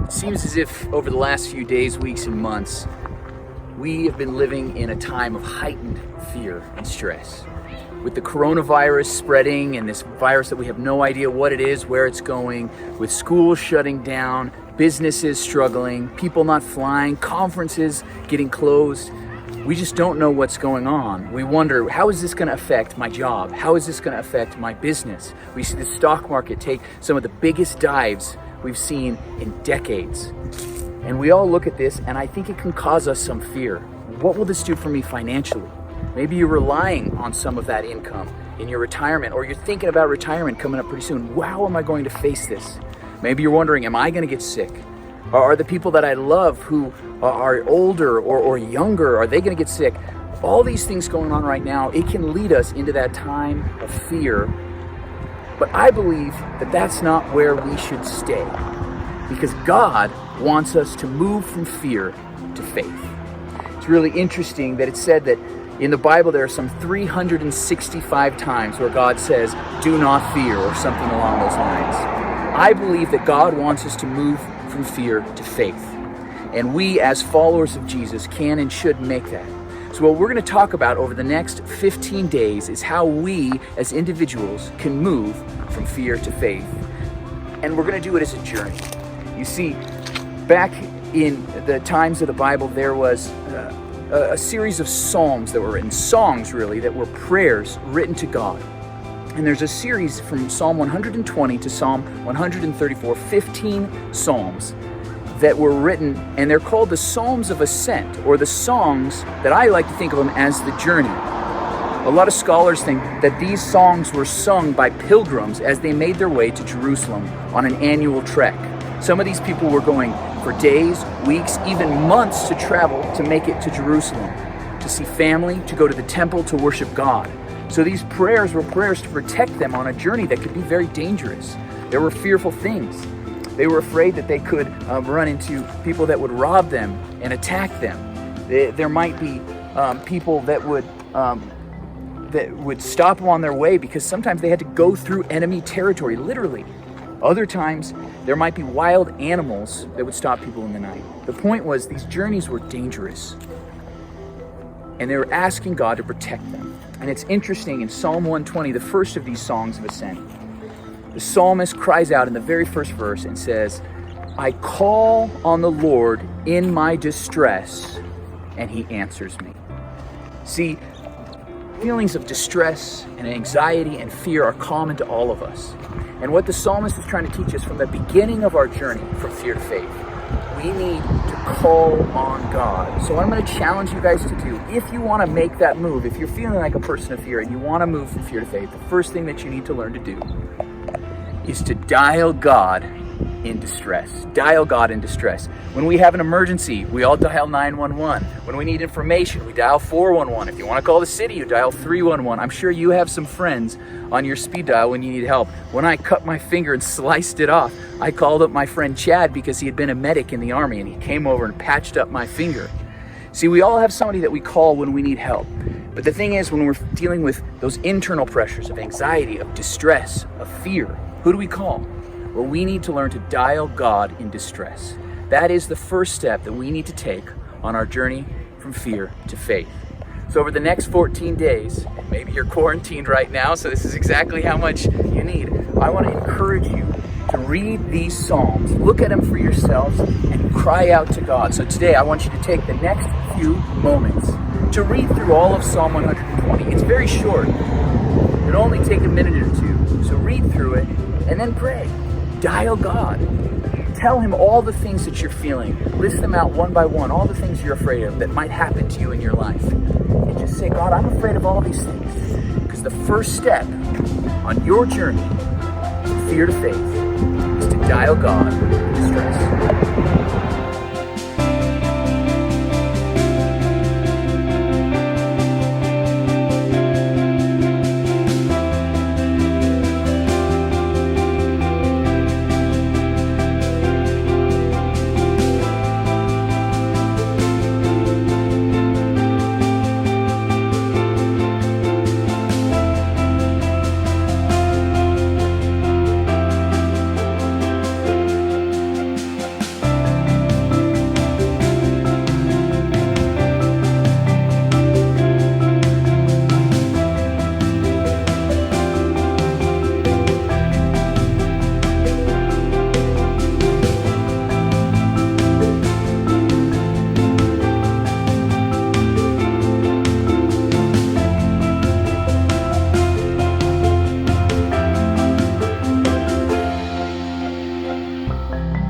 It seems as if over the last few days, weeks, and months, we have been living in a time of heightened fear and stress. With the coronavirus spreading and this virus that we have no idea what it is, where it's going, with schools shutting down, businesses struggling, people not flying, conferences getting closed, we just don't know what's going on. We wonder, how is this going to affect my job? How is this going to affect my business? We see the stock market take some of the biggest dives we've seen in decades. And we all look at this, and I think it can cause us some fear. What will this do for me financially? Maybe you're relying on some of that income in your retirement, or you're thinking about retirement coming up pretty soon. How am I going to face this? Maybe you're wondering, am I going to get sick? Are the people that I love who are older or younger, are they going to get sick? All these things going on right now, it can lead us into that time of fear. But I believe that that's not where we should stay, because God wants us to move from fear to faith. It's really interesting that it said that in the Bible there are some 365 times where God says, do not fear, or something along those lines. I believe that God wants us to move from fear to faith. And we as followers of Jesus can and should make that. So what we're going to talk about over the next 15 days is how we as individuals can move from fear to faith. And we're going to do it as a journey. You see, back in the times of the Bible, there was a series of psalms that were written, songs really, that were prayers written to God. And there's a series from Psalm 120 to Psalm 134, 15 psalms that were written, and they're called the Psalms of Ascent, or the songs that I like to think of them as the journey. A lot of scholars think that these songs were sung by pilgrims as they made their way to Jerusalem on an annual trek. Some of these people were going for days, weeks, even months to travel to make it to Jerusalem, to see family, to go to the temple, to worship God. So these prayers were prayers to protect them on a journey that could be very dangerous. There were fearful things. They were afraid that they could run into people that would rob them and attack them. There might be people that would stop them on their way, because sometimes they had to go through enemy territory, literally. Other times, there might be wild animals that would stop people in the night. The point was, these journeys were dangerous, and they were asking God to protect them. And it's interesting, in Psalm 120, the first of these songs of ascent, the psalmist cries out in the very first verse and says, I call on the Lord in my distress, and he answers me. See, feelings of distress and anxiety and fear are common to all of us. And what the psalmist is trying to teach us from the beginning of our journey from fear to faith, we need to call on God. So what I'm going to challenge you guys to do, if you want to make that move, if you're feeling like a person of fear and you want to move from fear to faith, the first thing that you need to learn to do is to dial God in distress. Dial God in distress. When we have an emergency, we all dial 911. When we need information, we dial 411. If you want to call the city, you dial 311. I'm sure you have some friends on your speed dial when you need help. When I cut my finger and sliced it off, I called up my friend Chad because he had been a medic in the Army, and he came over and patched up my finger. See, we all have somebody that we call when we need help. But the thing is, when we're dealing with those internal pressures of anxiety, of distress, of fear, who do we call? Well, we need to learn to dial God in distress. That is the first step that we need to take on our journey from fear to faith. So over the next 14 days, and maybe you're quarantined right now, so this is exactly how much you need, I want to encourage you to read these Psalms, look at them for yourselves, and cry out to God. So today, I want you to take the next few moments to read through all of Psalm 120. It's very short. It'll only take a minute or two. So read through it, and then pray. Dial God. Tell him all the things that you're feeling. List them out one by one, all the things you're afraid of that might happen to you in your life. And just say, God, I'm afraid of all these things. Because the first step on your journey from fear to faith is to dial God in distress. you.